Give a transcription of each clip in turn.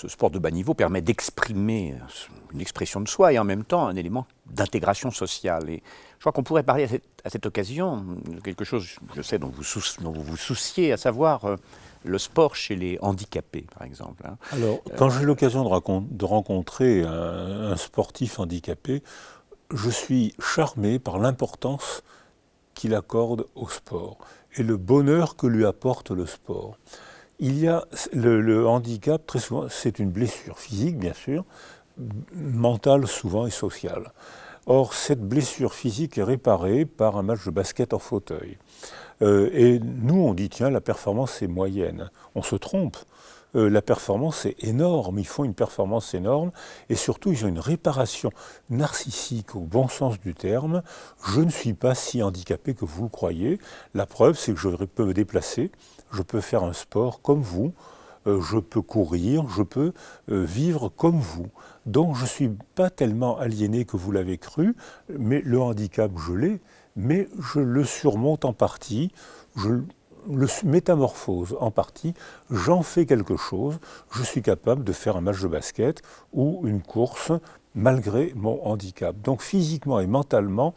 ce sport de bas niveau permet d'exprimer une expression de soi et en même temps un élément d'intégration sociale. Et je crois qu'on pourrait parler à cette occasion de quelque chose, je sais, dont vous vous souciez, à savoir le sport chez les handicapés, par exemple. Alors, quand j'ai l'occasion de rencontrer un sportif handicapé, je suis charmé par l'importance qu'il accorde au sport et le bonheur que lui apporte le sport. Il y a le handicap, très souvent, c'est une blessure physique, bien sûr, mentale souvent et sociale. Or, cette blessure physique est réparée par un match de basket en fauteuil. Et nous, on dit, tiens, la performance est moyenne. On se trompe. La performance est énorme, ils font une performance énorme et surtout ils ont une réparation narcissique au bon sens du terme. Je ne suis pas si handicapé que vous le croyez. La preuve, c'est que je peux me déplacer, je peux faire un sport comme vous, je peux courir, je peux vivre comme vous. Donc je ne suis pas tellement aliéné que vous l'avez cru, mais le handicap, je l'ai, mais je le surmonte en partie, je le métamorphose en partie, j'en fais quelque chose, je suis capable de faire un match de basket ou une course malgré mon handicap. Donc physiquement et mentalement,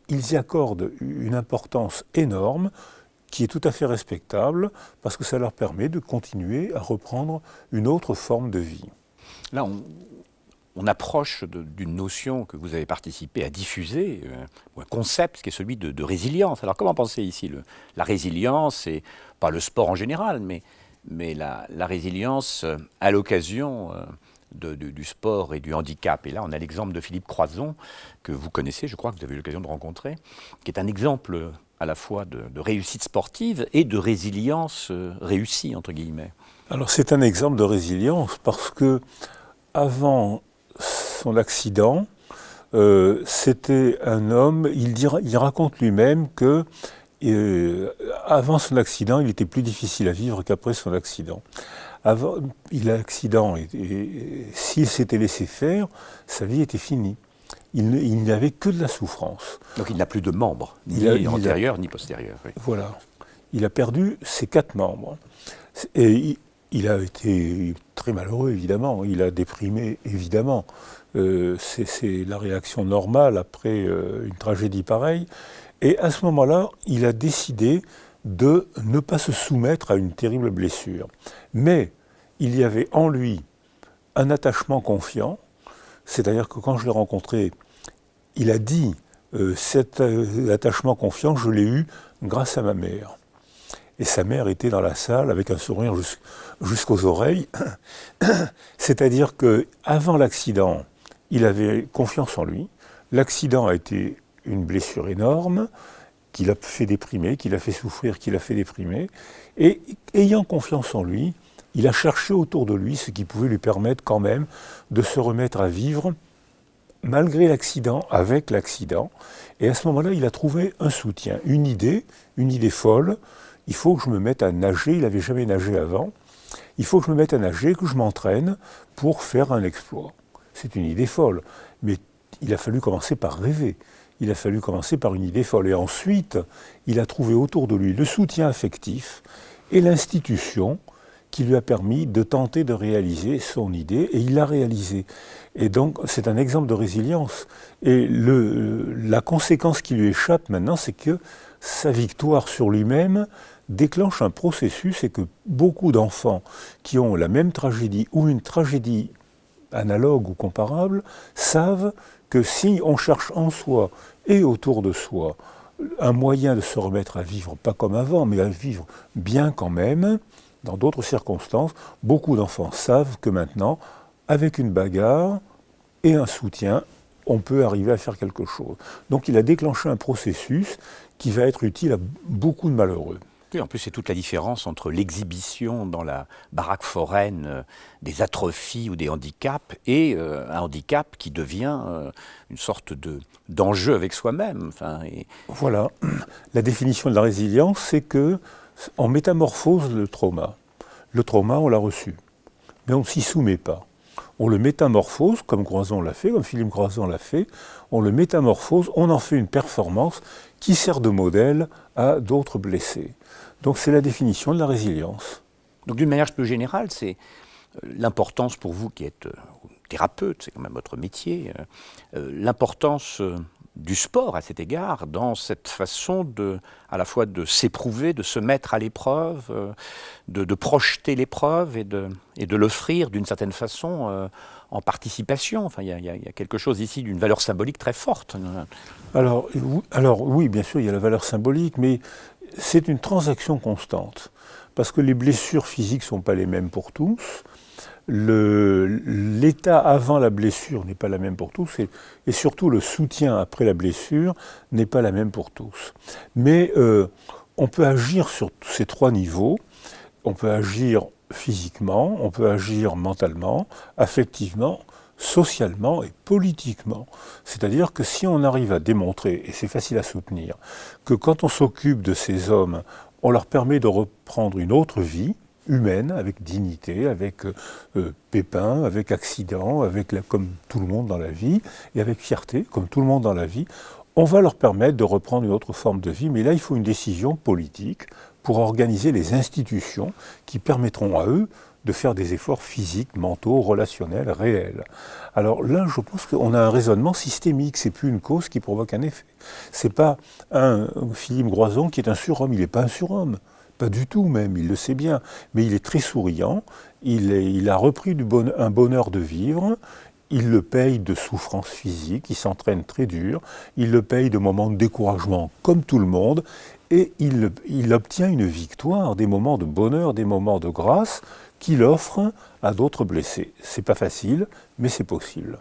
ils y accordent une importance énorme qui est tout à fait respectable parce que ça leur permet de continuer à reprendre une autre forme de vie. Là, on approche d'une notion que vous avez participé à diffuser, un concept qui est celui de résilience. Alors comment penser ici la résilience, et pas le sport en général, mais la résilience à l'occasion du sport et du handicap. Et là, on a l'exemple de Philippe Croizon, que vous connaissez, je crois que vous avez eu l'occasion de rencontrer, qui est un exemple à la fois de réussite sportive et de résilience réussie, entre guillemets. Alors c'est un exemple de résilience parce que avant son accident, c'était un homme, il raconte lui-même que avant son accident, il était plus difficile à vivre qu'après son accident. Avant, il a l'accident et s'il s'était laissé faire, sa vie était finie. Il n'avait que de la souffrance. Donc il n'a plus de membres, ni antérieurs ni postérieurs. Oui. Voilà. Il a perdu ses 4 membres. Et il a été très malheureux, évidemment. Il a déprimé, évidemment. C'est la réaction normale après une tragédie pareille. Et à ce moment-là, il a décidé de ne pas se soumettre à une terrible blessure. Mais il y avait en lui un attachement confiant. C'est-à-dire que quand je l'ai rencontré, il a dit cet attachement confiant, je l'ai eu grâce à ma mère. Et sa mère était dans la salle avec un sourire jusqu'aux oreilles. C'est-à-dire qu'avant l'accident, il avait confiance en lui. L'accident a été une blessure énorme qui l'a fait déprimer, qui l'a fait souffrir, qui l'a fait déprimer. Et ayant confiance en lui, il a cherché autour de lui ce qui pouvait lui permettre quand même de se remettre à vivre malgré l'accident, avec l'accident. Et à ce moment-là, il a trouvé un soutien, une idée folle. Il faut que je me mette à nager, il n'avait jamais nagé avant. Il faut que je me mette à nager, que je m'entraîne pour faire un exploit. C'est une idée folle, mais il a fallu commencer par rêver. Il a fallu commencer par une idée folle. Et ensuite, il a trouvé autour de lui le soutien affectif et l'institution qui lui a permis de tenter de réaliser son idée, et il l'a réalisé. Et donc, c'est un exemple de résilience. Et la conséquence qui lui échappe maintenant, c'est que sa victoire sur lui-même déclenche un processus et que beaucoup d'enfants qui ont la même tragédie ou une tragédie analogue ou comparable savent que si on cherche en soi et autour de soi un moyen de se remettre à vivre, pas comme avant, mais à vivre bien quand même, dans d'autres circonstances, beaucoup d'enfants savent que maintenant, avec une bagarre et un soutien, on peut arriver à faire quelque chose. Donc il a déclenché un processus qui va être utile à beaucoup de malheureux. Oui, en plus, c'est toute la différence entre l'exhibition dans la baraque foraine des atrophies ou des handicaps et un handicap qui devient une sorte d'enjeu avec soi-même. Voilà. La définition de la résilience, c'est qu'on métamorphose le trauma. Le trauma, on l'a reçu, mais on ne s'y soumet pas. On le métamorphose, comme Croizon l'a fait, comme Philippe Croizon l'a fait, on le métamorphose, on en fait une performance qui sert de modèle à d'autres blessés. Donc c'est la définition de la résilience. Donc d'une manière plus générale, l'importance pour vous qui êtes thérapeute, c'est quand même votre métier, l'importance du sport à cet égard, dans cette façon à la fois de s'éprouver, de se mettre à l'épreuve, de projeter l'épreuve et de l'offrir d'une certaine façon en participation. Enfin, il y a quelque chose ici d'une valeur symbolique très forte. Alors oui, bien sûr, il y a la valeur symbolique, mais c'est une transaction constante. Parce que les blessures physiques ne sont pas les mêmes pour tous. L'état avant la blessure n'est pas la même pour tous et surtout le soutien après la blessure n'est pas la même pour tous. Mais on peut agir sur ces trois niveaux. On peut agir physiquement, on peut agir mentalement, affectivement, socialement et politiquement. C'est-à-dire que si on arrive à démontrer, et c'est facile à soutenir, que quand on s'occupe de ces hommes, on leur permet de reprendre une autre vie, humaine, avec dignité, avec pépins, avec accidents, comme tout le monde dans la vie, et avec fierté, comme tout le monde dans la vie, on va leur permettre de reprendre une autre forme de vie. Mais là, il faut une décision politique pour organiser les institutions qui permettront à eux de faire des efforts physiques, mentaux, relationnels, réels. Alors là, je pense qu'on a un raisonnement systémique, c'est plus une cause qui provoque un effet. C'est pas un Philippe Groison qui est un surhomme, il n'est pas un surhomme. Pas du tout même, il le sait bien, mais il est très souriant, il a repris un bonheur de vivre, il le paye de souffrances physiques, il s'entraîne très dur, il le paye de moments de découragement comme tout le monde, et il obtient une victoire, des moments de bonheur, des moments de grâce qu'il offre à d'autres blessés. C'est pas facile, mais c'est possible.